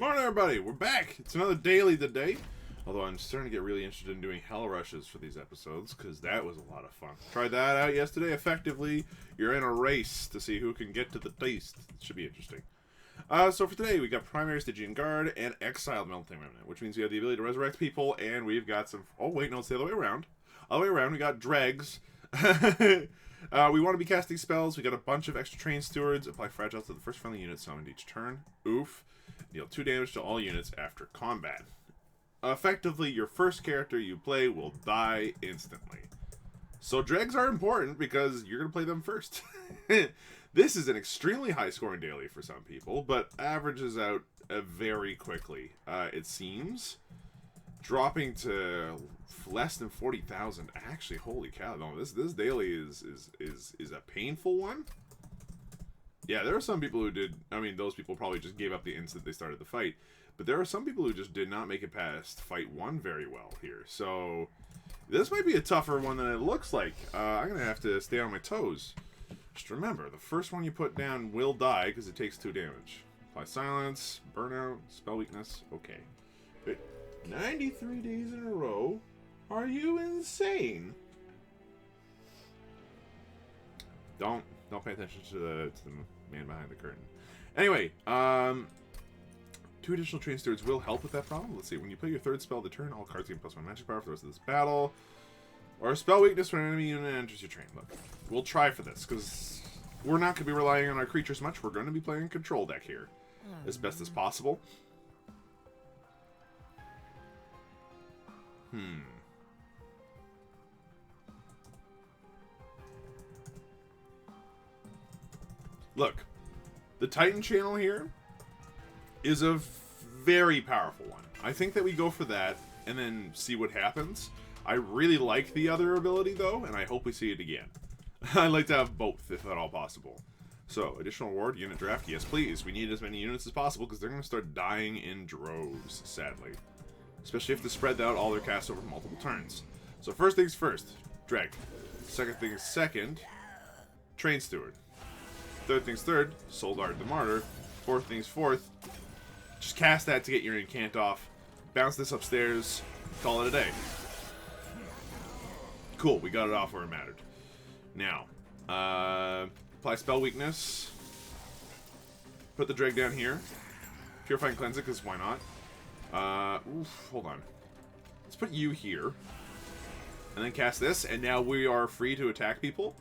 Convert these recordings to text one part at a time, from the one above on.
Morning, everybody. We're back. It's another daily today. Although I'm starting to get really interested in doing hell rushes for these episodes, because that was a lot of fun. Tried that out yesterday. Effectively, you're in a race to see who can get to the taste. It should be interesting. So for today, we got Primary Stygian Guard and Exiled Melting Remnant, which means we have the ability to resurrect people, and we've got some... Oh, wait, no, it's the other way around. Other way around, we got Dregs. We want to be casting spells. We got a bunch of extra Train Stewards. Apply Fragile to the first friendly unit summoned each turn. Oof. Deal 2 damage to all units after combat. Effectively, your first character you play will die instantly. So Dregs are important because you're going to play them first. This is an extremely high-scoring daily for some people, but averages out very quickly, it seems. Dropping to less than 40,000. Actually, holy cow! No, this daily is a painful one. Yeah, there are some people who did. I mean, those people probably just gave up the instant they started the fight. But there are some people who just did not make it past fight 1 very well here. So this might be a tougher one than it looks like. I'm gonna have to stay on my toes. Just remember, the first one you put down will die because it takes 2 damage. Apply silence, burnout, spell weakness. Okay. But 93 days in a row. Are you insane? Don't pay attention to the man behind the curtain. Anyway, 2 additional Train Stewards will help with that problem. Let's see. When you play your 3rd spell of the turn, all cards gain +1 magic power for the rest of this battle. Or spell weakness when an enemy unit enters your train. Look, we'll try for this, because we're not going to be relying on our creatures much. We're going to be playing control deck here as best as possible. Look, the Titan channel here is a very powerful one. I think that we go for that and then see what happens. I really like the other ability, though, and I hope we see it again. I'd like to have both, if at all possible. So, additional reward, unit draft, yes please. We need as many units as possible, because they're going to start dying in droves, sadly. Especially if they spread out all their casts over multiple turns. So first things first, Dreg. Second things second, Train Steward. Third things third, Soldard the Martyr. Fourth things fourth, just cast that to get your incant off. Bounce this upstairs, call it a day. Cool, we got it off where it mattered. Now, apply spell weakness. Put the Dreg down here. Purify and cleanse it, because why not? Hold on. Let's put you here. And then cast this, and now we are free to attack people.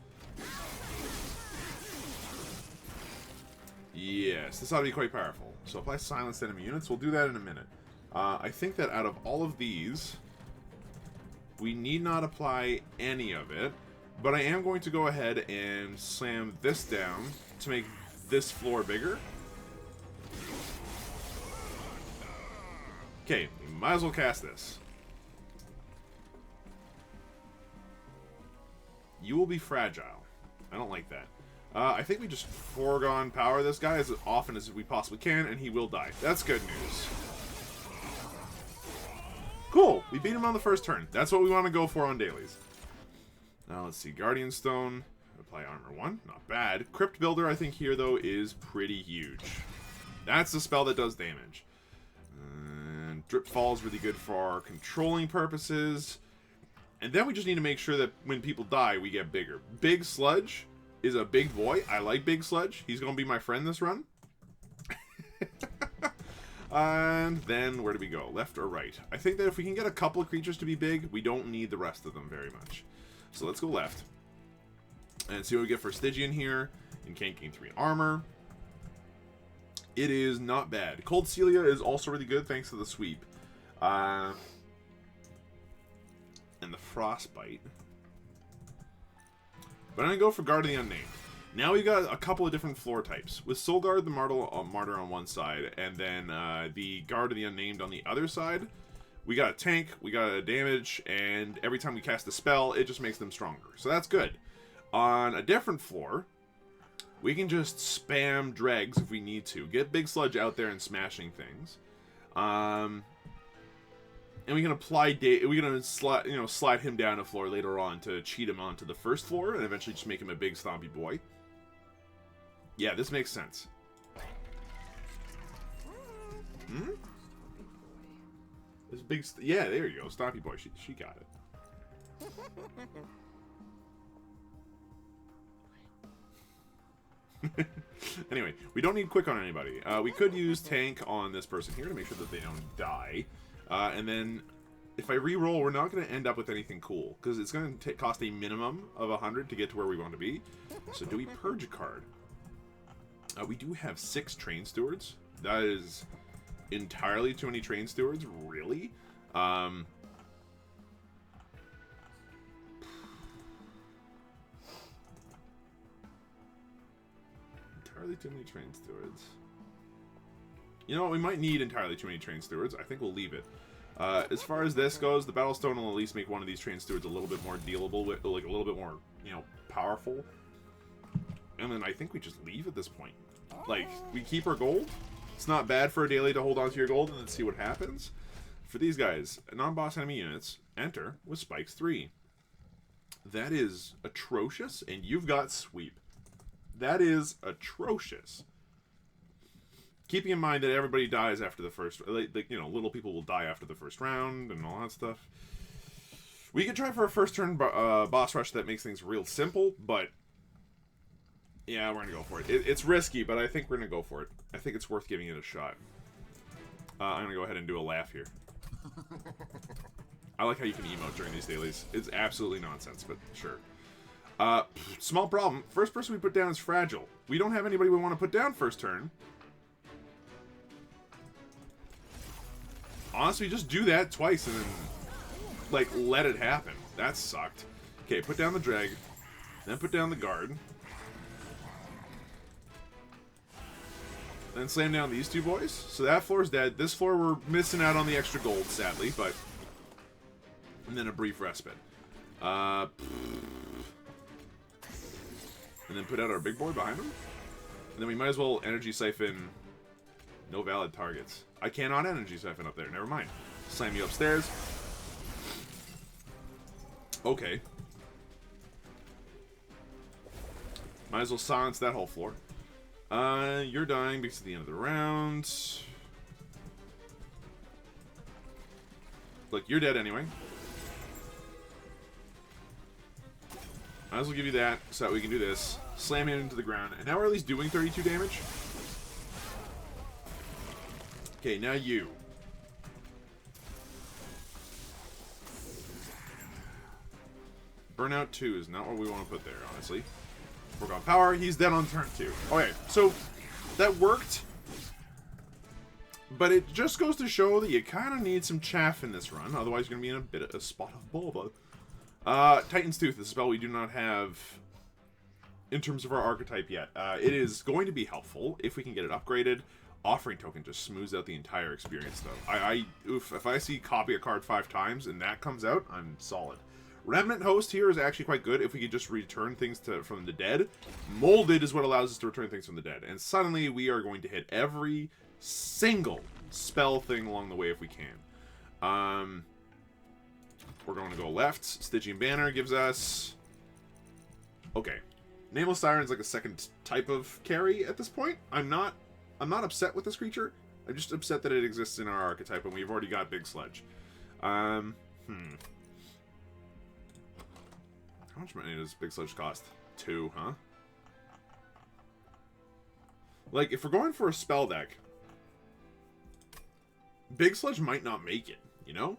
Yes, this ought to be quite powerful. So apply silence to enemy units. We'll do that in a minute. I think that out of all of these, we need not apply any of it. But I am going to go ahead and slam this down to make this floor bigger. Okay, might as well cast this. You will be fragile. I don't like that. I think we just foregone power this guy as often as we possibly can, and he will die. That's good news. Cool! We beat him on the first turn. That's what we want to go for on dailies. Now let's see. Guardian Stone. Apply Armor 1. Not bad. Crypt Builder, I think here, though, is pretty huge. That's the spell that does damage. And Drip Fall is really good for our controlling purposes. And then we just need to make sure that when people die, we get bigger. Big Sludge is a big boy. I like Big Sludge. He's going to be my friend this run. And then, where do we go? Left or right? I think that if we can get a couple of creatures to be big, we don't need the rest of them very much. So let's go left. And see what we get for Stygian here. And can't gain 3 armor. It is not bad. Cold Celia is also really good thanks to the sweep. And the Frostbite. But I'm going to go for Guard of the Unnamed. Now we've got a couple of different floor types. With Soul Guard the Martyr on one side, and then the Guard of the Unnamed on the other side. We got a tank, we got a damage, and every time we cast a spell, it just makes them stronger. So that's good. On a different floor, we can just spam Dregs if we need to. Get Big Sludge out there and smashing things. And we can apply we're gonna slide him down a floor later on to cheat him onto the first floor, and eventually just make him a big stompy boy. Yeah, this makes sense. Hmm? big... Yeah, there you go. Stompy Boy. She got it. Anyway, we don't need quick on anybody. We could use tank on this person here to make sure that they don't die. And then, if I re-roll, we're not going to end up with anything cool. Because it's going to cost a minimum of 100 to get to where we want to be. So do we purge a card? We do have 6 train stewards. That is entirely too many train stewards, really. Entirely too many train stewards. You know what? We might need entirely too many train stewards. I think we'll leave it. As far as this goes, the Battlestone will at least make one of these train stewards a little bit more dealable, with, like a little bit more, you know, powerful. And then I think we just leave at this point. Like, we keep our gold. It's not bad for a daily to hold on to your gold and then see what happens. For these guys, non-boss enemy units enter with spikes 3. That is atrocious, and you've got sweep. That is atrocious. Keeping in mind that everybody dies after the first... Like, you know, little people will die after the first round and all that stuff. We could try for a first turn boss rush that makes things real simple, but... Yeah, we're going to go for it. It's risky, but I think we're going to go for it. I think it's worth giving it a shot. I'm going to go ahead and do a laugh here. I like how you can emote during these dailies. It's absolutely nonsense, but sure. Small problem. First person we put down is fragile. We don't have anybody we want to put down first turn. Honestly, just do that twice and then, like, let it happen. That sucked. Okay, put down the drag. Then put down the guard. Then slam down these 2 boys. So that floor's dead. This floor we're missing out on the extra gold, sadly, but... And then a brief respite. And then put out our big boy behind him. And then we might as well energy siphon... No valid targets. I cannot energy siphon up there. Never mind. Slam you upstairs. Okay. Might as well silence that whole floor. You're dying because of the end of the round. Look, you're dead anyway. Might as well give you that so that we can do this. Slam him into the ground. And now we're at least doing 32 damage. Okay, now you. Burnout 2 is not what we want to put there, honestly. Work on power. He's dead on turn 2. Okay, so that worked. But it just goes to show that you kind of need some chaff in this run. Otherwise, you're going to be in a bit of a spot of bulba. Titan's Tooth is a spell we do not have in terms of our archetype yet. It is going to be helpful if we can get it upgraded. Offering Token just smooths out the entire experience, though. If I see copy a card 5 times and that comes out, I'm solid. Remnant Host here is actually quite good if we could just return things from the dead. Molded is what allows us to return things from the dead. And suddenly we are going to hit every single spell thing along the way if we can. We're going to go left. Stygian Banner gives us... Okay. Nameless Siren's like a second type of carry at this point. I'm not upset with this creature. I'm just upset that it exists in our archetype and we've already got Big Sledge. How much money does Big Sledge cost? 2, huh? Like, if we're going for a spell deck, Big Sledge might not make it, you know?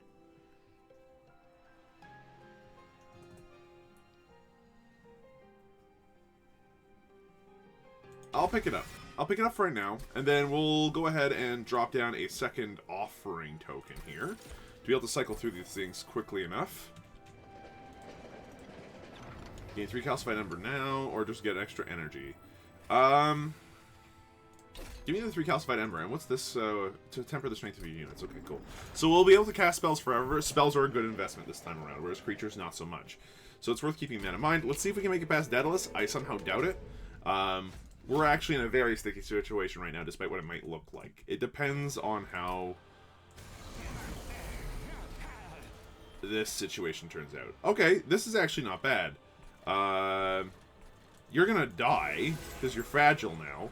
I'll pick it up. I'll pick it up for right now, and then we'll go ahead and drop down a second offering token here to be able to cycle through these things quickly enough. Gain 3 calcified ember now, or just get extra energy. Give me the 3 calcified ember, and what's this? To temper the strength of your units. Okay, cool. So we'll be able to cast spells forever. Spells are a good investment this time around, whereas creatures not so much. So it's worth keeping that in mind. Let's see if we can make it past Daedalus. I somehow doubt it. We're actually in a very sticky situation right now, despite what it might look like. It depends on how this situation turns out. Okay, this is actually not bad. You're gonna die, because you're fragile now.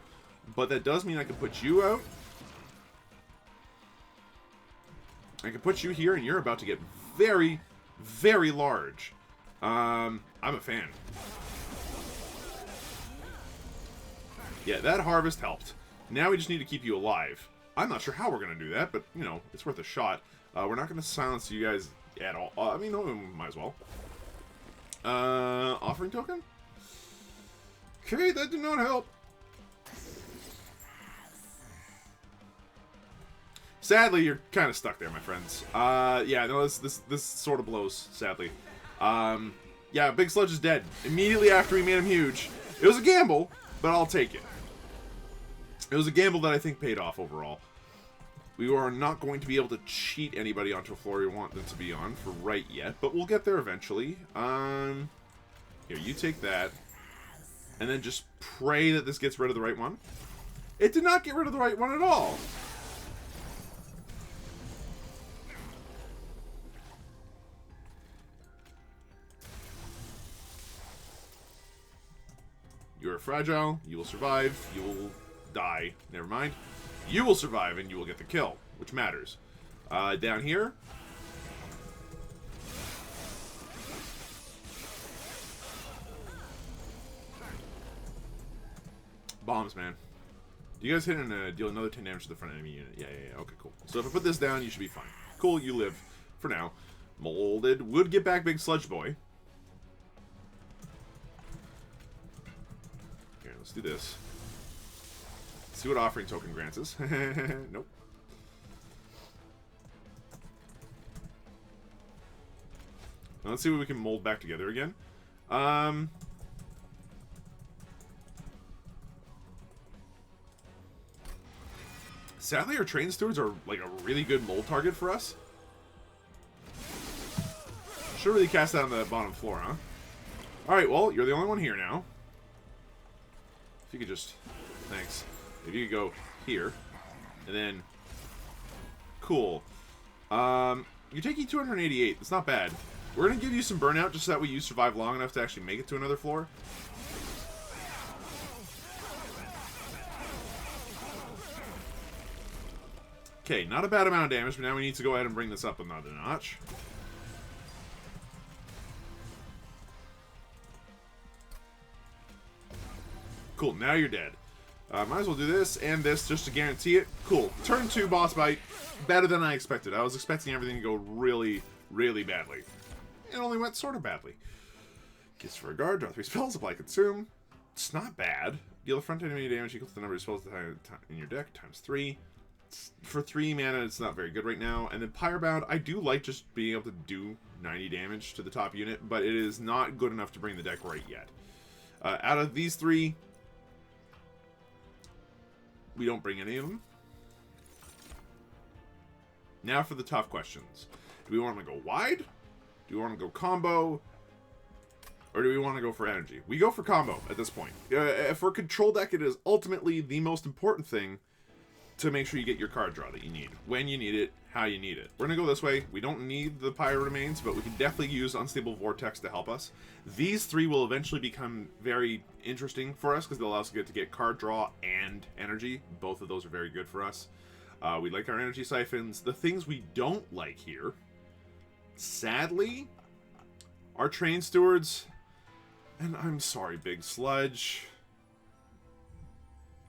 But that does mean I can put you out. I can put you here, and you're about to get very, very large. I'm a fan. Yeah, that harvest helped. Now we just need to keep you alive. I'm not sure how we're going to do that, but, you know, it's worth a shot. We're not going to silence you guys at all. I mean, no, we might as well. Offering token? Okay, that did not help. Sadly, you're kind of stuck there, my friends. Yeah, no, this sort of blows, sadly. Yeah, Big Sludge is dead. Immediately after we made him huge. It was a gamble, but I'll take it. It was a gamble that I think paid off overall. We are not going to be able to cheat anybody onto a floor we want them to be on for right yet, but we'll get there eventually. Here, you take that. And then just pray that this gets rid of the right one. It did not get rid of the right one at all. You are fragile. You will survive. You will die. Never mind. You will survive and you will get the kill, which matters. Down here. Bombs, man. Do you guys hit and deal another 10 damage to the front enemy unit? Yeah. Okay, cool. So if I put this down, you should be fine. Cool, you live for now. Molded. Would get back Big Sludge Boy. Here, let's do this. See what offering token grants us. Nope. Now let's see what we can mold back together again. Sadly, our train stewards are like a really good mold target for us. Should really cast that on the bottom floor, huh? Alright, well, you're the only one here now. If you could just... Thanks. If you could go here. And then... Cool. You're taking 288. That's not bad. We're going to give you some burnout just so that way you survive long enough to actually make it to another floor. Okay, not a bad amount of damage, but now we need to go ahead and bring this up another notch. Cool, now you're dead. Might as well do this and this just to guarantee it. Cool. Turn 2 boss fight. Better than I expected. I was expecting everything to go really, really badly. It only went sort of badly. Gifts for a guard. Draw 3 spells. Apply consume. It's not bad. Deal the front enemy damage equal to the number of spells in your deck times 3. For 3 mana, it's not very good right now. And then Pyrebound, I do like just being able to do 90 damage to the top unit, but it is not good enough to bring the deck right yet. Out of these 3, we don't bring any of them. Now for the tough questions. Do we want to go wide? Do we want to go combo? Or do we want to go for energy? We go for combo at this point. For control deck, it is ultimately the most important thing to make sure you get your card draw that you need. When you need it, how you need it. We're going to go this way. We don't need the Pyro Remains, but we can definitely use Unstable Vortex to help us. These 3 will eventually become very interesting for us because they'll allow us to get card draw and energy. Both of those are very good for us. We like our energy siphons. The things we don't like here, sadly, our train stewards, and I'm sorry, Big Sludge.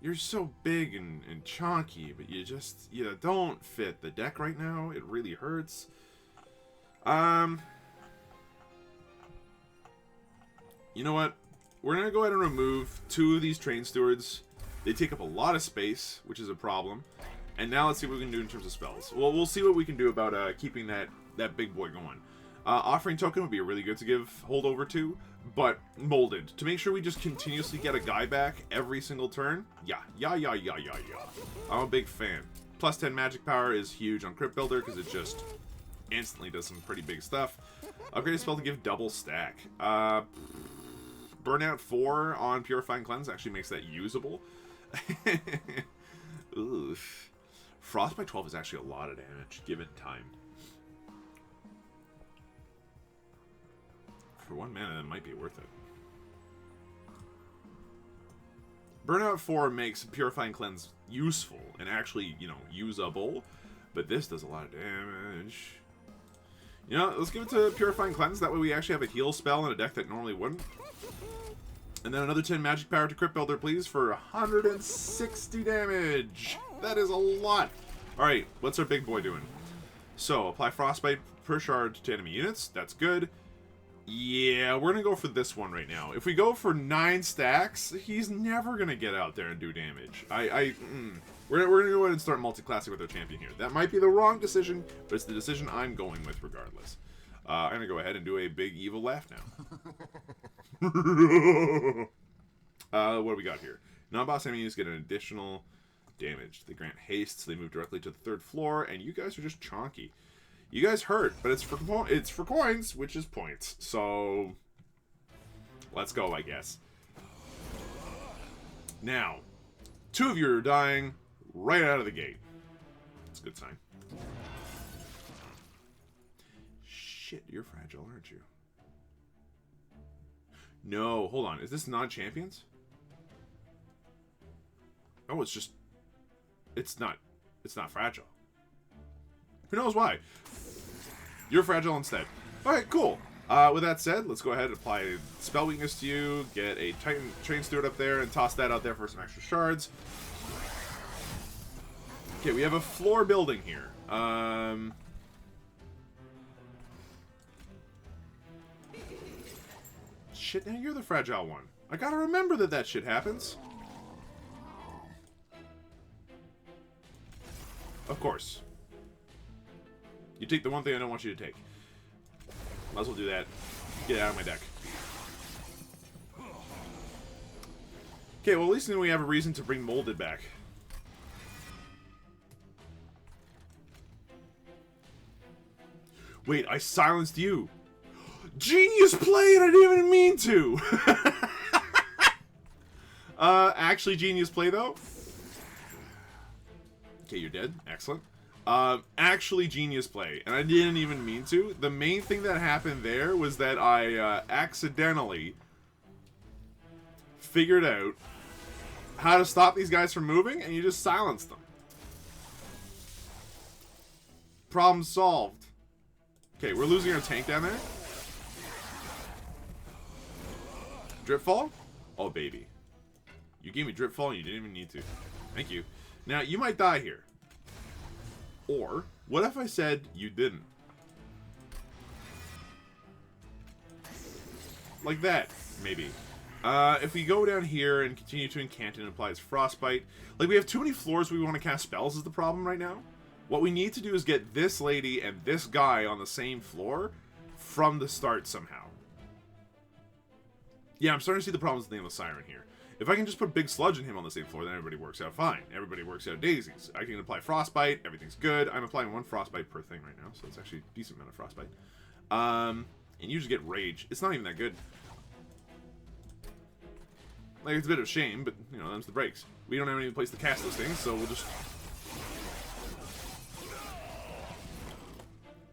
You're so big and chunky, but you don't fit the deck right now. It really hurts. You know what? We're going to go ahead and remove 2 of these train stewards. They take up a lot of space, which is a problem. And now let's see what we can do in terms of spells. Well, we'll see what we can do about keeping that big boy going. Offering token would be really good to give holdover to, but molded. To make sure we just continuously get a guy back every single turn. Yeah. I'm a big fan. Plus 10 magic power is huge on Crypt Builder because it just instantly does some pretty big stuff. Upgrade a spell to give double stack. Burnout 4 on Purifying Cleanse actually makes that usable. Oof. Frost by 12 is actually a lot of damage given time. For 1 mana, that might be worth it. Burnout 4 makes Purifying Cleanse useful and actually, usable. But this does a lot of damage. You know, let's give it to Purifying Cleanse. That way we actually have a heal spell in a deck that normally wouldn't. And then another 10 magic power to Crypt Builder, please, for 160 damage. That is a lot. Alright, what's our big boy doing? So, apply Frostbite per shard to enemy units. That's good. Yeah, we're going to go for this one right now. If we go for 9 stacks, he's never going to get out there and do damage. We're going to go ahead and start multi-classing with our champion here. That might be the wrong decision, but it's the decision I'm going with regardless. I'm going to go ahead and do a big evil laugh now. What do we got here? Non-boss enemies get an additional damage. They grant haste, so they move directly to the 3rd floor, and you guys are just chonky. You guys hurt, but it's for coins, which is points. So, let's go, I guess. Now, 2 of you are dying right out of the gate. That's a good sign. Shit, you're fragile, aren't you? No, hold on. Is this non-champions? Oh, it's just... It's not fragile. Who knows why? You're fragile instead. Alright, cool. With that said, let's go ahead and apply Spell Weakness to you, get a Titan Train Steward up there, and toss that out there for some extra shards. Okay, we have a floor building here. Shit, now you're the fragile one. I gotta remember that shit happens. Of course. You take the one thing I don't want you to take. Might as well do that. Get out of my deck. Okay, well at least then we have a reason to bring Molded back. Wait, I silenced you. Genius play, and I didn't even mean to. Actually genius play though. Okay, you're dead. Excellent. Actually genius play, and I didn't even mean to. The main thing that happened there was that I accidentally figured out how to stop these guys from moving, and you just silence them. Problem solved. Okay, we're losing our tank down there. Dripfall? Oh, baby. You gave me Dripfall and you didn't even need to. Thank you. Now, you might die here. Or, what if I said you didn't? Like that, maybe. If we go down here and continue to incant and apply its Frostbite, like we have too many floors we want to cast spells is the problem right now. What we need to do is get this lady and this guy on the same floor from the start somehow. Yeah, I'm starting to see the problems with the name of Siren here. If I can just put Big Sludge and him on the same floor, then everybody works out fine. Everybody works out daisies. I can apply Frostbite, everything's good. I'm applying 1 Frostbite per thing right now, so it's actually a decent amount of Frostbite. And you just get Rage. It's not even that good. Like, it's a bit of a shame, but, you know, them's the breaks. We don't have any place to cast those things, so we'll just...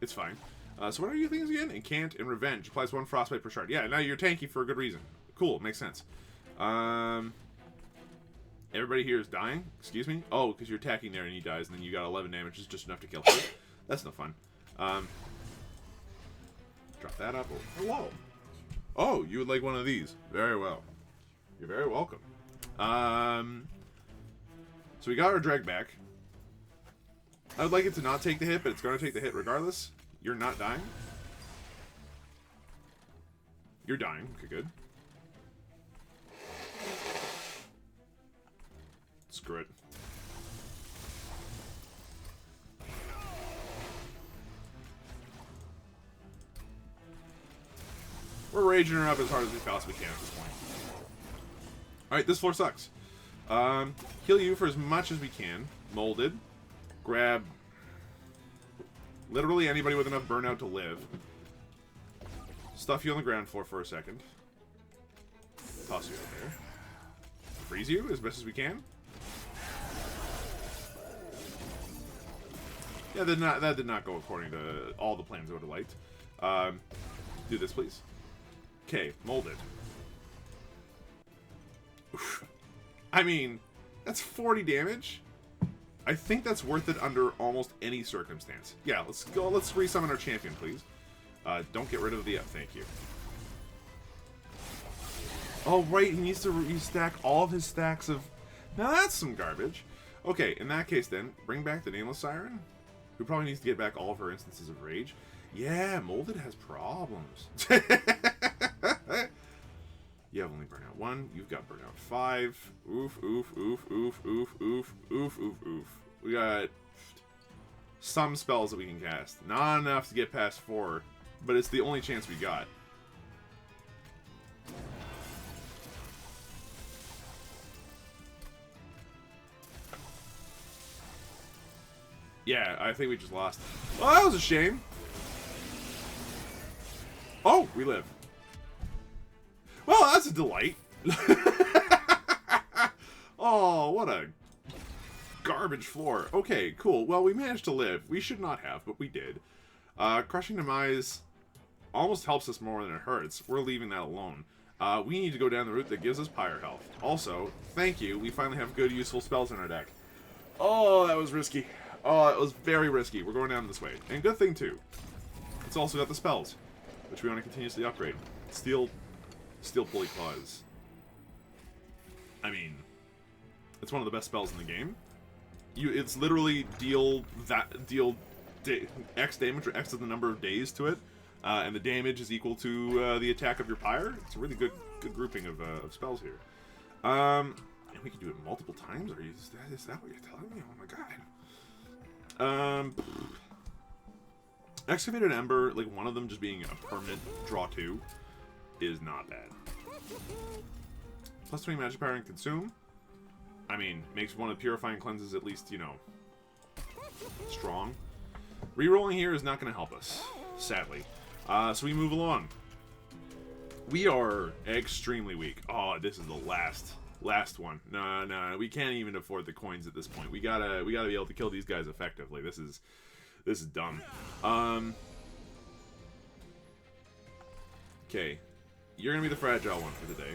It's fine. So what are your things again? Incant and Revenge. Applies 1 Frostbite per shard. Yeah, now you're tanky for a good reason. Cool, makes sense. Everybody here is dying? Excuse me? Oh, because you're attacking there and he dies, and then you got 11 damage. It's just enough to kill him. That's no fun. Drop that up. Oh, hello. Oh, you would like one of these. Very well. You're very welcome. So we got our drag back. I would like it to not take the hit, but it's going to take the hit regardless. You're not dying. You're dying. Okay, good. Screw it. We're raging her up as hard as we possibly can at this point. Alright, this floor sucks. Heal you for as much as we can. Molded. Grab literally anybody with enough burnout to live. Stuff you on the ground floor for a second. Toss you over there. Freeze you as best as we can. Yeah, that did not go according to all the plans I would have liked. Do this, please. Okay, molded. Oof. I mean, that's 40 damage. I think that's worth it under almost any circumstance. Yeah, let's go. Let's resummon our champion, please. Don't get rid of the... thank you. Oh, right. He needs to restack all of his stacks of... Now that's some garbage. Okay, in that case then, bring back the Nameless Siren, who probably needs to get back all of her instances of rage. Yeah, Molded has problems. You have only burnout 1. You've got burnout 5. Oof, oof, oof, oof, oof, oof, oof, oof, oof. We got some spells that we can cast. Not enough to get past 4, but it's the only chance we got. Yeah, I think we just lost. Oh, that was a shame. Oh, we live. Well, that's a delight. Oh, what a garbage floor. Okay, cool. Well, we managed to live. We should not have, but we did. Crushing Demise almost helps us more than it hurts. We're leaving that alone. We need to go down the route that gives us Pyre health. Also, thank you. We finally have good, useful spells in our deck. Oh, that was risky. Oh, it was very risky. We're going down this way. And good thing, too. It's also got the spells, which we want to continuously upgrade. Steel Pulley Claws. I mean, it's one of the best spells in the game. It's literally deal X damage, or X is the number of days to it, and the damage is equal to the attack of your Pyre. It's a really good grouping of spells here. And we can do it multiple times? Is that what you're telling me? Oh my god. Excavated Ember, like one of them just being a permanent draw 2, is not bad. Plus 20 magic power and consume. I mean, makes one of the purifying cleanses at least, you know, strong. Rerolling here is not going to help us, sadly. So we move along. We are extremely weak. Oh, this is the last one. No, we can't even afford the coins at this point. We gotta be able to kill these guys effectively. This is dumb. Okay, you're gonna be the fragile one for the day.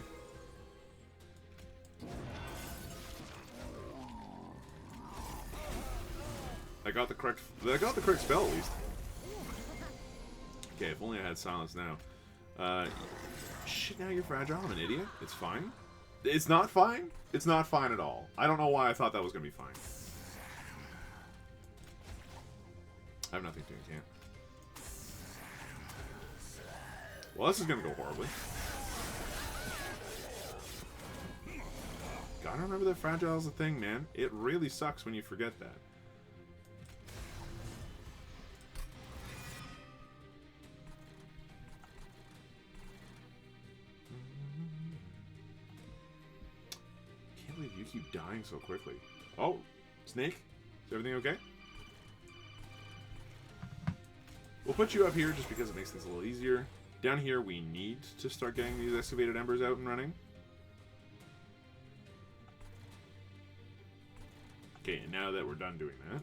I got the correct spell at least. Okay, if only I had silence now. Shit, now you're fragile. I'm an idiot. It's fine. It's not fine? It's not fine at all. I don't know why I thought that was going to be fine. I have nothing to enchant. Well, this is going to go horribly. Gotta remember that fragile is a thing, man. It really sucks when you forget that. You keep dying so quickly. Oh, Snake? Is everything okay? We'll put you up here just because it makes things a little easier. Down here, we need to start getting these excavated embers out and running. Okay, and now that we're done doing that.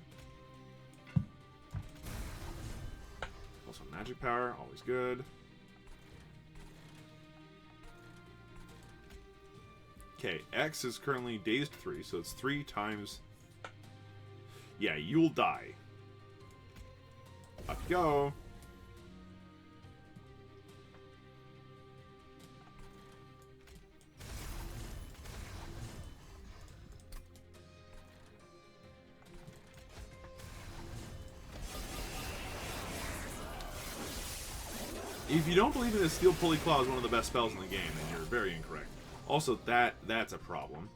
Also magic power, always good. Okay, X is currently dazed 3, so it's 3 times... Yeah, you'll die. Up you go. If you don't believe in the Steel Pulley Claw is one of the best spells in the game, then you're very incorrect. Also, that's a problem.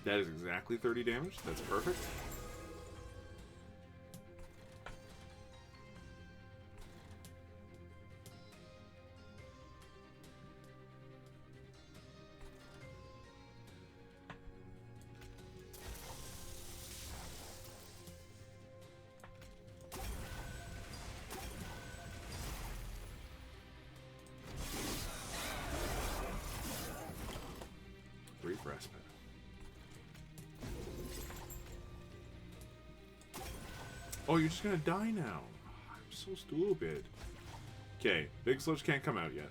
That is exactly 30 damage. That's perfect. Oh, you're just gonna die now. I'm so stupid. Okay, Big Sludge can't come out yet.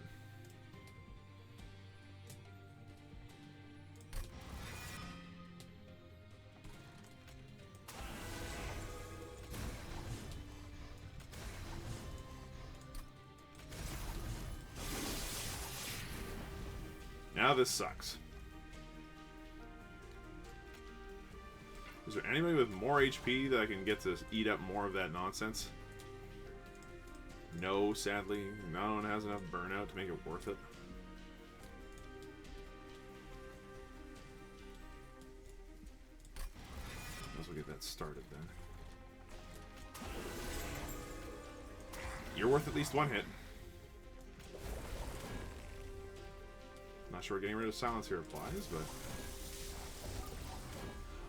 now this sucks. Is there anybody with more HP that I can get to eat up more of that nonsense? No, sadly. No one has enough burnout to make it worth it. Let's get that started then. You're worth at least one hit. Not sure getting rid of silence here applies, but...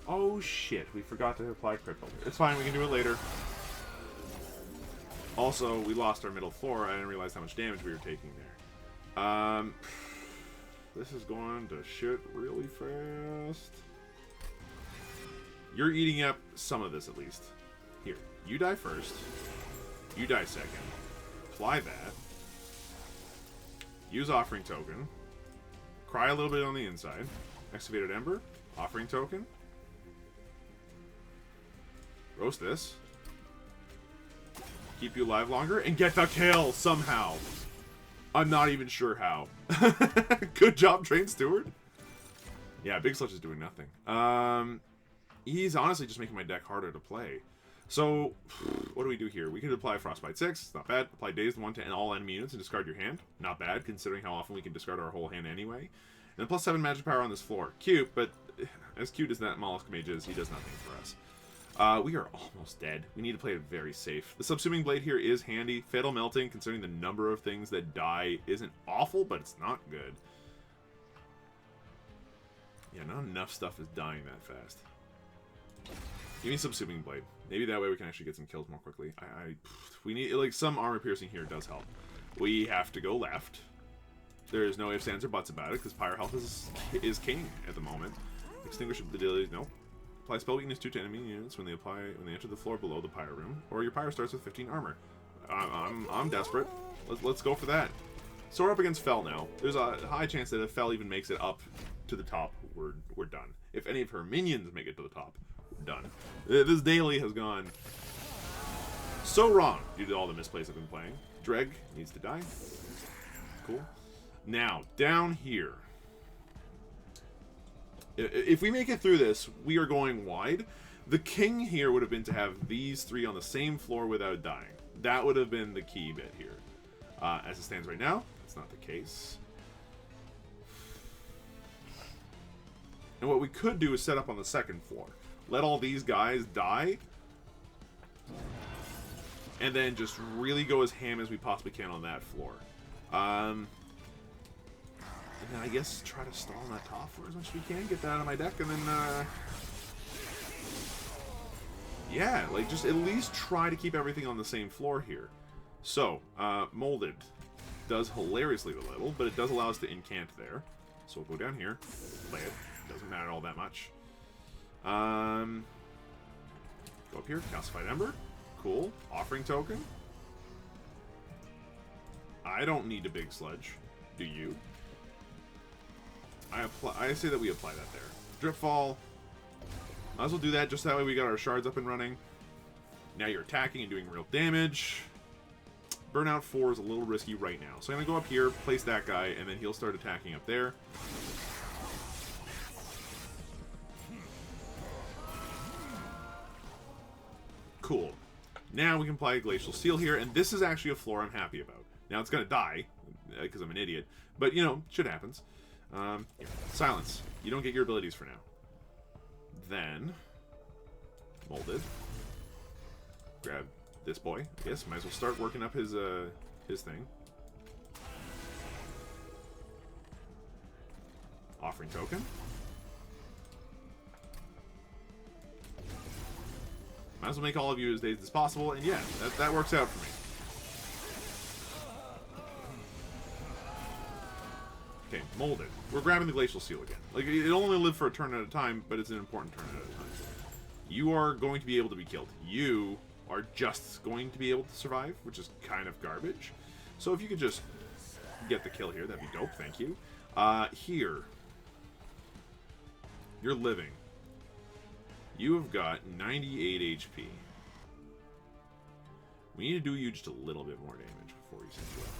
Oh shit, we forgot to apply critical. It's fine, we can do it later. Also, we lost our middle floor. I didn't realize how much damage we were taking there. This is going to shit really fast. You're eating up some of this at least. Here, you die first. You die second. Apply that. Use offering token. Cry a little bit on the inside. Excavated ember. Offering token. Roast this. Keep you alive longer and get the kill somehow. I'm not even sure how. Good job, Train Steward. Yeah, Big Sludge is doing nothing. He's honestly just making my deck harder to play. So, what do we do here? We can apply Frostbite 6, not bad. Apply Dazed 1 to all enemy units and discard your hand. Not bad, considering how often we can discard our whole hand anyway. And plus 7 magic power on this floor. Cute, but as cute as that Mollusk Mage is, he does nothing for us. We are almost dead. We need to play it very safe. The Subsuming Blade here is handy. Fatal Melting, considering the number of things that die, isn't awful, but it's not good. Yeah, not enough stuff is dying that fast. Give me Subsuming Blade. Maybe that way we can actually get some kills more quickly. We need, like, some armor piercing here does help. We have to go left. There is no ifs, ands, or buts about it, because Pyre Health is king at the moment. Extinguish the dailies, nope. Apply spell weakness 2 to enemy units when they enter the floor below the Pyre room, or your Pyre starts with 15 armor. I'm desperate. Let's go for that. So we're up against Fel now. There's a high chance that if Fel even makes it up to the top, we're done. If any of her minions make it to the top, we're done. This daily has gone so wrong due to all the misplays I've been playing. Dreg needs to die. Cool. Now, down here. If we make it through this, we are going wide. The king here would have been to have these 3 on the same floor without dying. That would have been the key bit here. As it stands right now, that's not the case. And what we could do is set up on the second floor. Let all these guys die. And then just really go as ham as we possibly can on that floor. And then I guess try to stall on that top floor as much as we can. Get that out of my deck and then... yeah, like just at least try to keep everything on the same floor here. So, Molded does hilariously little, but it does allow us to incant there. So we'll go down here, play it. Doesn't matter all that much. Go up here, Calcified Ember. Cool. Offering token. I don't need a big sludge. Do you? I say that we apply that there. Dripfall. Might as well do that, just that way we got our shards up and running. Now you're attacking and doing real damage. Burnout 4 is a little risky right now. So I'm going to go up here, place that guy, and then he'll start attacking up there. Cool. Now we can apply a Glacial Seal here, and this is actually a floor I'm happy about. Now it's going to die, because I'm an idiot. But, you know, shit happens. Here. Silence. You don't get your abilities for now. Then, Molded. Grab this boy. I guess might as well start working up his thing. Offering token. Might as well make all of you as dazed as possible, and yeah, that works out for me. Okay, Molded. We're grabbing the Glacial Seal again. Like, it'll only live for a turn at a time, but it's an important turn at a time. You are going to be able to be killed. You are just going to be able to survive, which is kind of garbage. So if you could just get the kill here, that'd be dope, thank you. Here. You're living. You have got 98 HP. We need to do you just a little bit more damage before we send you up.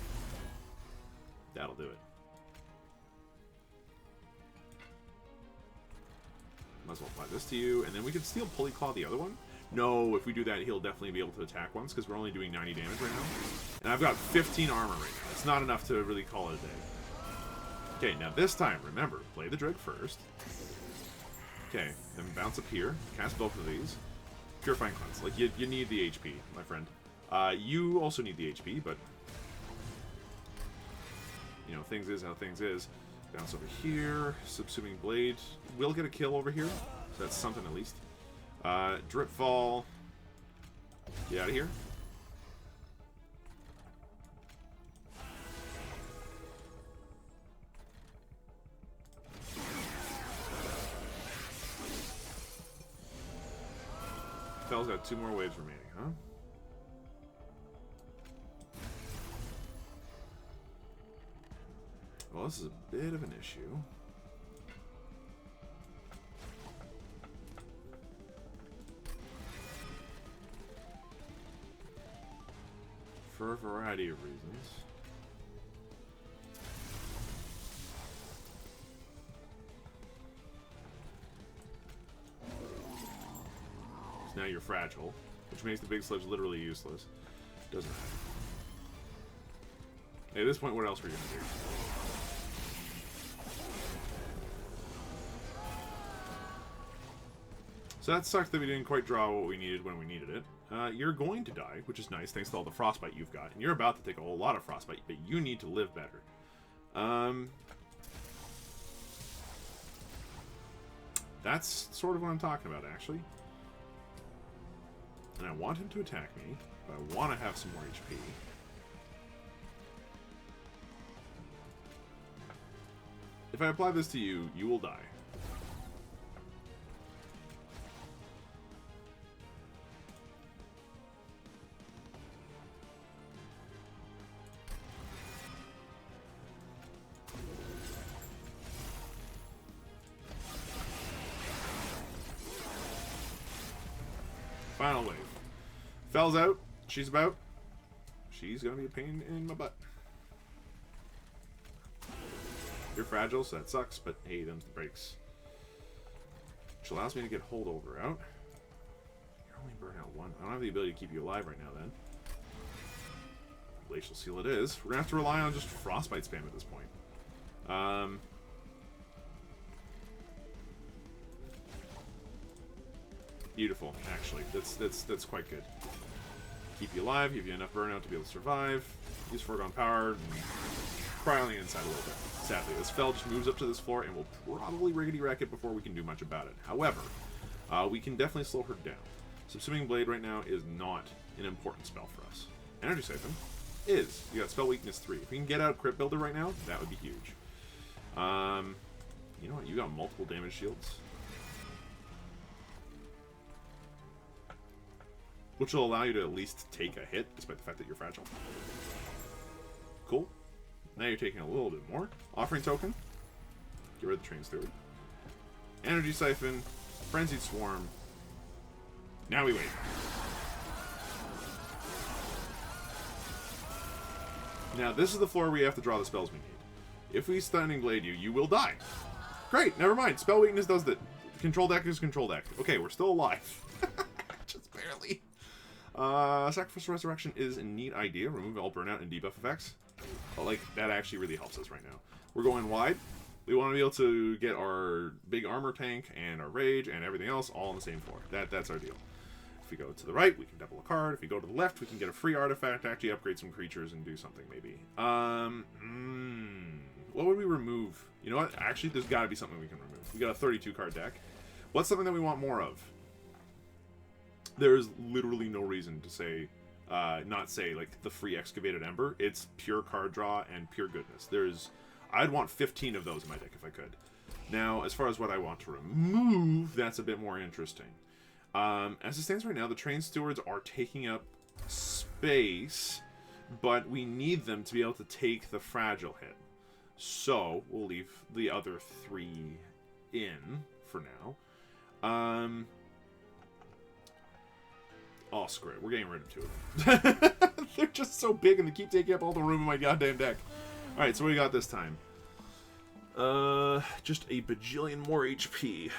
That'll do it. Might as well apply this to you, and then we can steal Pulley Claw the other one. No, if we do that, he'll definitely be able to attack once, because we're only doing 90 damage right now. And I've got 15 armor right now. It's not enough to really call it a day. Okay, now this time, remember, play the Dreg first. Okay, then bounce up here, cast both of these. Purifying Cleanse. Like, you need the HP, my friend. You also need the HP, but... You know, things is how things is. Bounce over here, Subsuming Blade. We'll get a kill over here, so that's something at least. Drip Fall. Get out of here. Fell's got 2 more waves remaining, huh? Well, this is a bit of an issue. For a variety of reasons. So now you're fragile, which makes the big sledge literally useless. Doesn't matter. Hey, at this point, what else were you gonna do? So that sucks that we didn't quite draw what we needed when we needed it. You're going to die, which is nice, thanks to all the frostbite you've got. And you're about to take a whole lot of frostbite, but you need to live better. That's sort of what I'm talking about, actually. And I want him to attack me, but I want to have some more HP. If I apply this to you, you will die. Final wave. Fell's out. She's about. She's gonna be a pain in my butt. You're fragile, so that sucks, but hey, them's the breaks. Which allows me to get holdover out. You're only burn out 1. I don't have the ability to keep you alive right now, then. Glacial Seal it is. We're gonna have to rely on just frostbite spam at this point. Beautiful, actually. That's quite good. Keep you alive, give you enough burnout to be able to survive. Use foregone power, and cry on the inside a little bit. Sadly, this Fell just moves up to this floor and will probably riggedy wreck it before we can do much about it. However, we can definitely slow her down. Subsuming Blade right now is not an important spell for us. Energy Siphon is. You got Spell Weakness 3. If we can get out Crit Builder right now, that would be huge. You know what? You got multiple damage shields. Which will allow you to at least take a hit, despite the fact that you're fragile. Cool. Now you're taking a little bit more. Offering Token. Get rid of the Train Steward. Energy Siphon. Frenzied Swarm. Now we wait. Now this is the floor where you have to draw the spells we need. If we Stunning Blade you, you will die. Great, never mind. Spell Weakness does that. Control deck is control deck. Okay, we're still alive. Just barely. Sacrifice Resurrection is a neat idea. Remove all burnout and debuff effects. But, like, that actually really helps us right now. We're going wide. We want to be able to get our big armor tank and our rage and everything else all on the same floor. That's our deal. If we go to the right, we can double a card. If we go to the left, we can get a free artifact, actually upgrade some creatures and do something maybe. What would we remove? You know what? Actually, there's got to be something we can remove. We got a 32 card deck. What's something that we want more of? There's literally no reason to say, not say, like, the free Excavated Ember. It's pure card draw and pure goodness. I'd want 15 of those in my deck if I could. Now, as far as what I want to remove, that's a bit more interesting. As it stands right now, the Train Stewards are taking up space, but we need them to be able to take the fragile hit. So, we'll leave the other 3 in for now. Oh, screw it. We're getting rid of 2 of them. They're just so big and they keep taking up all the room in my goddamn deck. Alright, so what do we got this time? Just a bajillion more HP.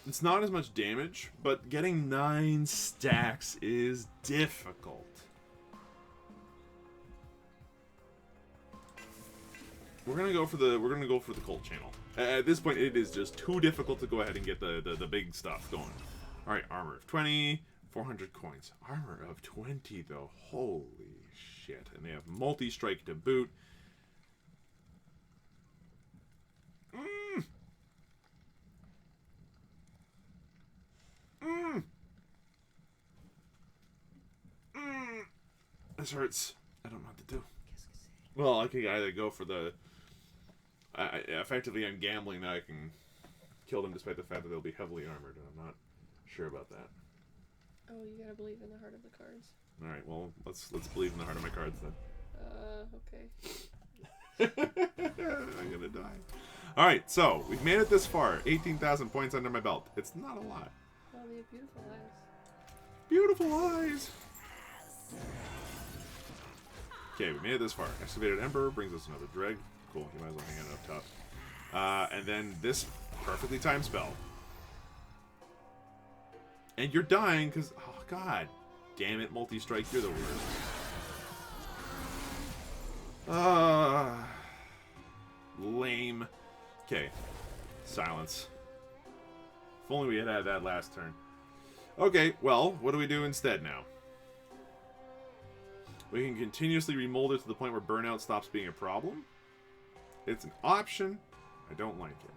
It's not as much damage, but getting 9 stacks is difficult. We're gonna go for the Colt channel. At this point, it is just too difficult to go ahead and get the big stuff going. All right, armor of 20, 400 coins. Armor of 20 though, holy shit! And they have multi-strike to boot. This hurts. I don't know what to do. Well, I could either go for the... effectively, I'm gambling that I can kill them despite the fact that they'll be heavily armored, and I'm not sure about that. Oh, you gotta believe in the heart of the cards. Alright, well, let's believe in the heart of my cards then. Okay. I'm gonna die. Alright, so, we've made it this far. 18,000 points under my belt. It's not a lot. Oh, they have beautiful eyes. Beautiful eyes! Okay, we made it this far. Excavated Ember brings us another Dreg. Cool, you might as well hang it up top. And then this perfectly timed spell. And you're dying because, oh god damn it, multi-strike, you're the worst. Lame. Okay, silence. If only we had had that last turn. Okay, well, what do we do instead now? We can continuously remold it to the point where burnout stops being a problem. It's an option. I don't like it.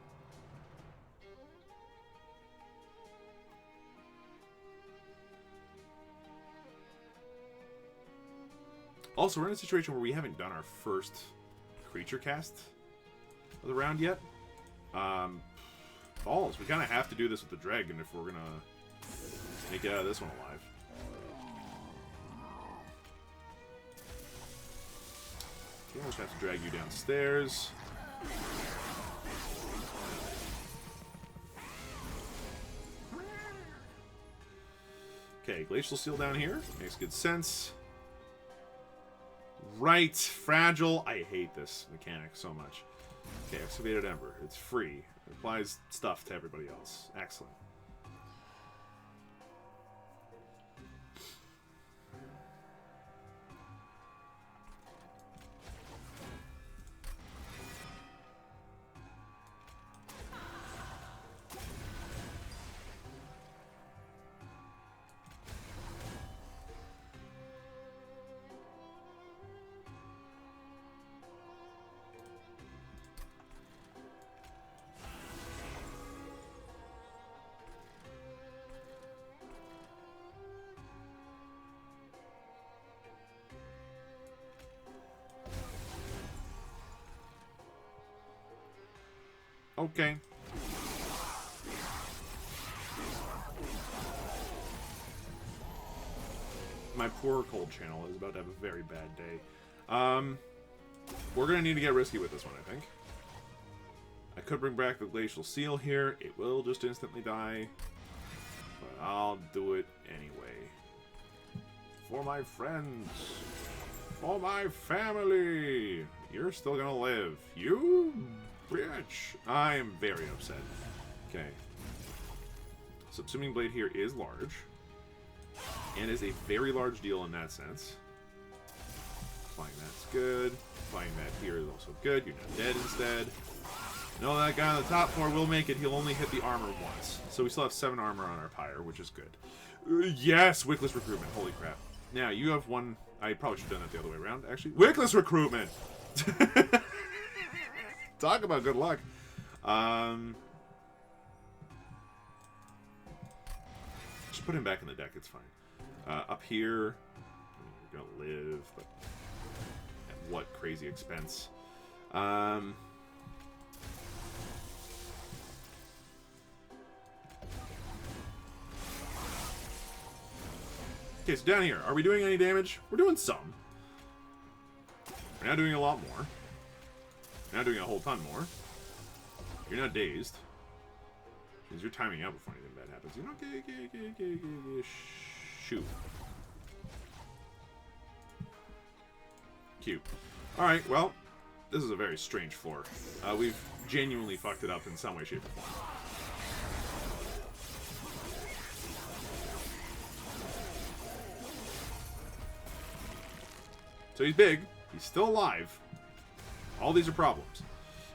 Also, we're in a situation where we haven't done our first creature cast of the round yet. Falls. We kind of have to do this with the dragon if we're going to make it out of this one alive. Okay, we'll just have to drag you downstairs. Okay, Glacial Seal down here. Makes good sense. Right, fragile. I hate this mechanic so much. Okay, Excavated Ember. It's free. It applies stuff to everybody else. Excellent. Okay. My poor cold channel is about to have a very bad day. We're going to need to get risky with this one, I think. I could bring back the Glacial Seal here. It will just instantly die. But I'll do it anyway. For my friends. For my family. You're still going to live. You... bitch. I am very upset. Okay. Subsuming Blade here is large. And is a very large deal in that sense. Applying that's good. Applying that here is also good. You're not dead instead. No, that guy on the top floor will make it. He'll only hit the armor once. So we still have 7 armor on our pyre, which is good. Yes! Wickless Recruitment. Holy crap. Now, you have one... I probably should have done that the other way around, actually. Wickless Recruitment! Talk about good luck. Just put him back in the deck. It's fine. Up here, you're gonna live, but at what crazy expense? Okay, so down here, are we doing any damage? We're doing some. We're not doing a lot more. You're not doing a whole ton more. You're not dazed. Because you're timing out before anything bad happens. You know, shoot. Cute. Alright, well, this is a very strange floor. We've genuinely fucked it up in some way, shape, or form. So he's big. He's still alive. All these are problems.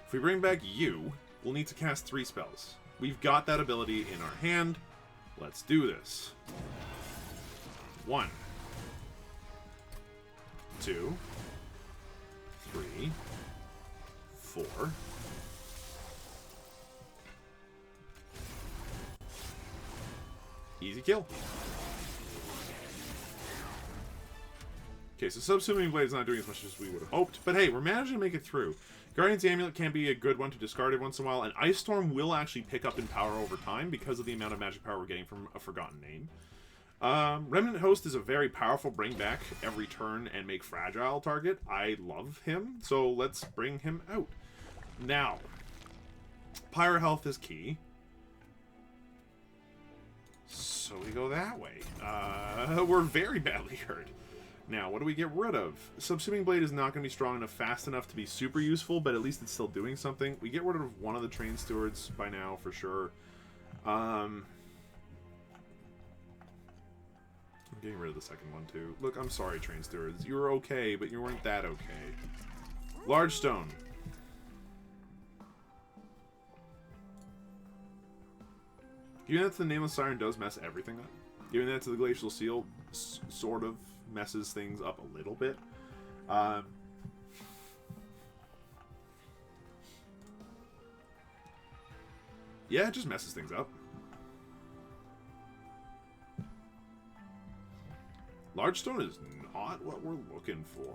If we bring back you, we'll need to cast 3 spells. We've got that ability in our hand. Let's do this. 1, 2, 3, 4. Easy kill. Okay, so Subsuming Blade's not doing as much as we would have hoped, but hey, we're managing to make it through. Guardian's Amulet can be a good one to discard every once in a while, and Ice Storm will actually pick up in power over time because of the amount of magic power we're getting from a Forgotten Name. Remnant Host is a very powerful bring back every turn and make fragile target. I love him, so let's bring him out. Now, Pyro Health is key. So we go that way. We're very badly hurt. Now, what do we get rid of? Subsuming Blade is not going to be strong enough, fast enough to be super useful, but at least it's still doing something. We get rid of one of the Train Stewards by now, for sure. I'm getting rid of the second one, too. Look, I'm sorry, Train Stewards. You were okay, but you weren't that okay. Large Stone. Giving that to the Nameless Siren does mess everything up. Giving that to the Glacial Seal sort of messes things up a little bit. Yeah, it just messes things up. Large Stone is not what we're looking for.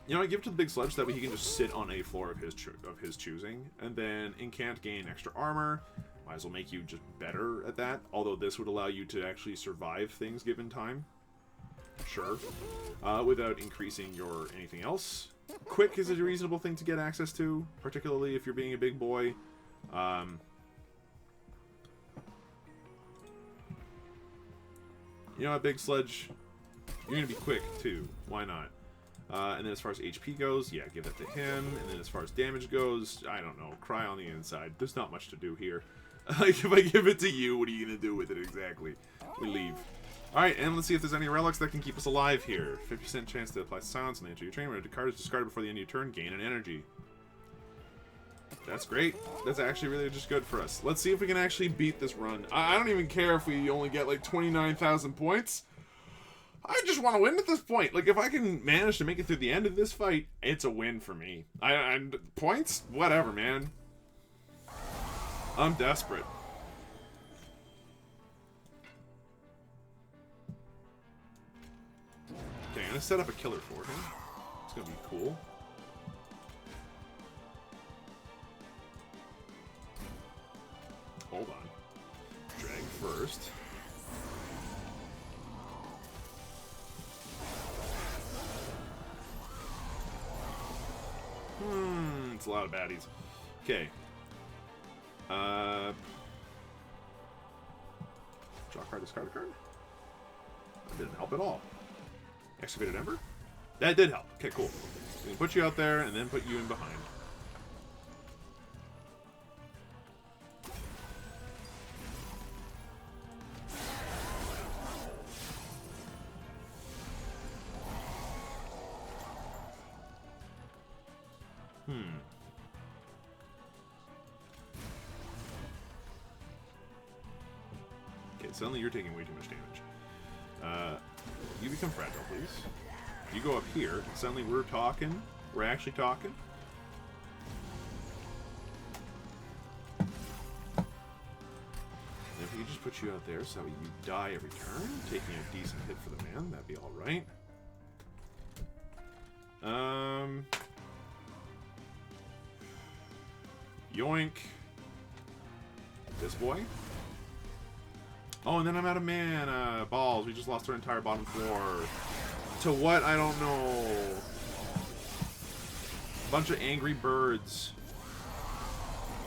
You know, I give it to the Big Sledge, that way he can just sit on a floor of his choosing, and then incant, gain extra armor. Might as well make you just better at that. Although this would allow you to actually survive things given time. Sure. Without increasing your anything else. Quick is a reasonable thing to get access to, particularly if you're being a big boy. You know what, Big Sledge? You're going to be quick, too. Why not? And then as far as HP goes, yeah, give it to him. And then as far as damage goes, I don't know. Cry on the inside. There's not much to do here. Like, if I give it to you, what are you going to do with it exactly? We leave. Alright, and let's see if there's any relics that can keep us alive here. 50% chance to apply silence and enter your train. When a card is discarded before the end of your turn, gain an energy. That's great. That's actually really just good for us. Let's see if we can actually beat this run. I don't even care if we only get like 29,000 points. I just want to win at this point. Like, if I can manage to make it through the end of this fight, it's a win for me. Points? Whatever, man. I'm desperate. Okay, I'm going to set up a killer for him. It's going to be cool. Hold on. Drag first. It's a lot of baddies. Okay. Draw card, discard a card. That didn't help at all. Excavated Ember? That did help. Okay, cool. We can put you out there and then put you in behind. Okay, suddenly you're taking way too much damage. You become fragile, please. You go up here, and suddenly we're talking. We're actually talking. And if we could just put you out there so you die every turn, taking a decent hit for the man, that'd be alright. Yoink. This boy. Oh, and then I'm out of mana. Balls. We just lost our entire bottom floor. To what? I don't know. Bunch of angry birds.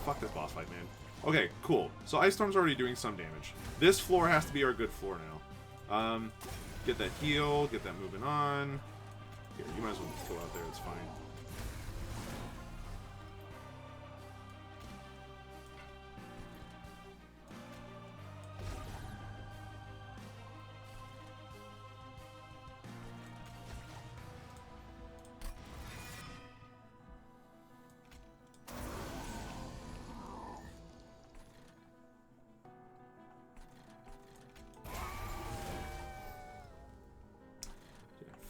Fuck this boss fight, man. Okay, cool. So Ice Storm's already doing some damage. This floor has to be our good floor now. Get that heal. Get that moving on. Here, you might as well just go out there. It's fine.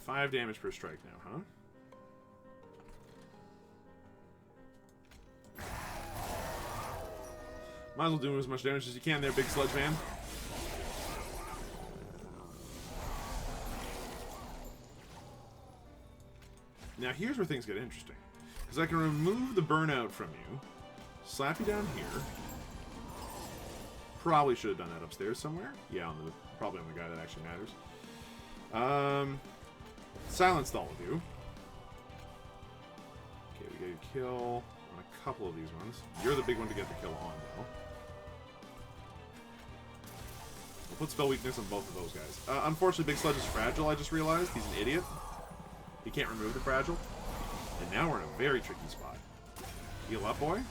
5 damage per strike now, huh? Might as well do as much damage as you can there, big sludge man. Now here's where things get interesting. Because I can remove the burnout from you, slap you down here. Probably should have done that upstairs somewhere. Yeah, probably on the guy that actually matters. Silenced all of you. Okay, we get a kill on a couple of these ones. You're the big one to get the kill on, though. We'll put spell weakness on both of those guys. Unfortunately, Big Sludge is fragile, I just realized. He's an idiot. He can't remove the fragile. And now we're in a very tricky spot. Heal up, boy.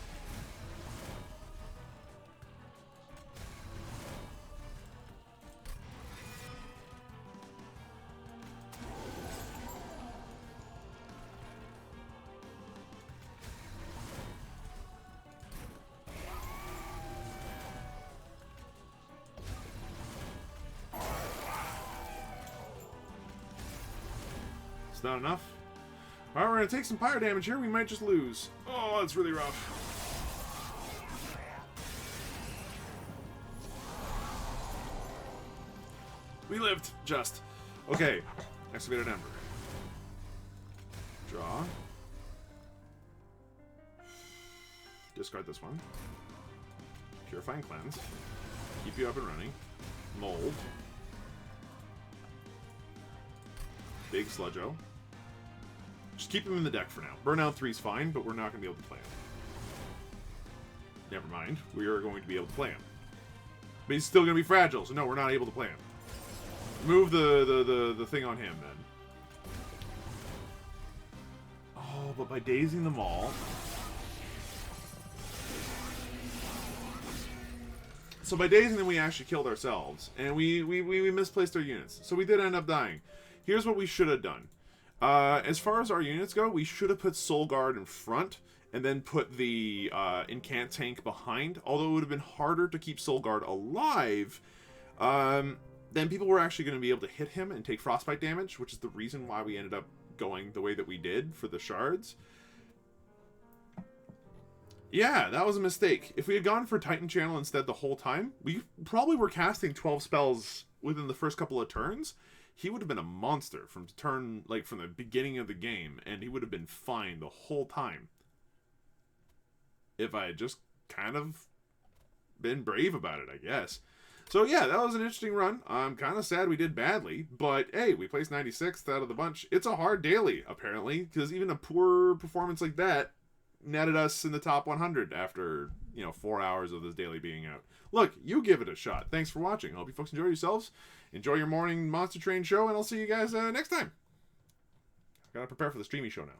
Not enough. Alright, we're gonna take some fire damage here. We might just lose. Oh, that's really rough. We lived, just. Okay, Excavated Ember. Draw. Discard this one. Purifying Cleanse. Keep you up and running. Mold. Big Sludgo. Just keep him in the deck for now. Burnout 3 is fine, but we're not going to be able to play him. Never mind. We are going to be able to play him. But he's still going to be fragile, so no, we're not able to play him. Move the thing on him, then. Oh, but by dazing them all... So by dazing them, we actually killed ourselves. And we misplaced our units. So we did end up dying. Here's what we should have done. As far as our units go, we should have put Soul Guard in front and then put the Incant Tank behind. Although it would have been harder to keep Soul Guard alive, then people were actually going to be able to hit him and take frostbite damage, which is the reason why we ended up going the way that we did for the shards. Yeah, that was a mistake. If we had gone for Titan Channel instead the whole time, we probably were casting 12 spells within the first couple of turns. He would have been a monster from the beginning of the game, and he would have been fine the whole time. If I had just kind of been brave about it, I guess. So yeah, that was an interesting run. I'm kind of sad we did badly, but hey, we placed 96th out of the bunch. It's a hard daily, apparently, because even a poor performance like that netted us in the top 100 after, 4 hours of this daily being out. Look, you give it a shot. Thanks for watching. I hope you folks enjoy yourselves. Enjoy your morning Monster Train show, and I'll see you guys next time. Gotta prepare for the streamy show now.